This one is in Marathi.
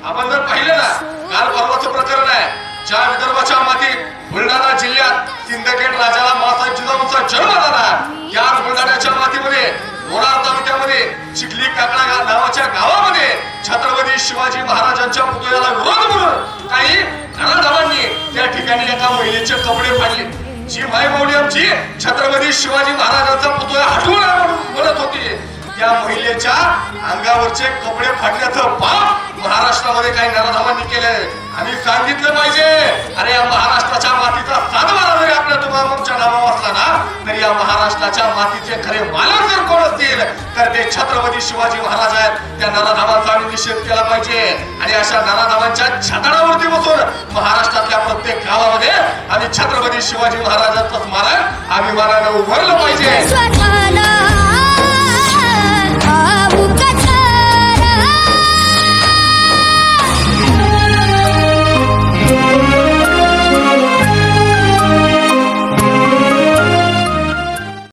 आपण जर पाहिलं ना, काल परवाचं प्रकरण आहे, ज्या विदर्भाच्या मातीत बुलढाणा जिल्ह्यात सिंदखेड राजाला मासाहेब जिजाऊंचा जन्म झाला, या बुलढाण्याच्या मातीमध्ये मोरार तालुक्यामध्ये चिखली काकडा नावाच्या गावामध्ये छत्रपती शिवाजी महाराजांच्या पुतळ्याला विरोध म्हणून काही नराधमांनी त्या ठिकाणी एका महिलेचे कपडे फाडले. जी मायमौली आमची छत्रपती शिवाजी महाराजांचा पुतळा हटवून म्हणून बोलत होती, त्या महिलेच्या अंगावरचे कपडे फाडण्याचं पाप महाराष्ट्रामध्ये काही नराधमांनी केलंय. आम्ही सांगितलं पाहिजे, अरे या महाराष्ट्राच्या मातीचा सातबारा जरी आपल्या तुमच्या नावावर असला ना, तरी या महाराष्ट्राच्या मातीचे खरे मालक जर कोण असतील तर ते छत्रपती शिवाजी महाराज आहेत. त्या नराधमांचा आम्ही निषेध केला पाहिजे आणि अशा नराधमांच्या छाताडावरती बसून महाराष्ट्रातल्या प्रत्येक गावामध्ये आम्ही छत्रपती शिवाजी महाराजांचं स्मारक अभिमानानं उभारलं पाहिजे.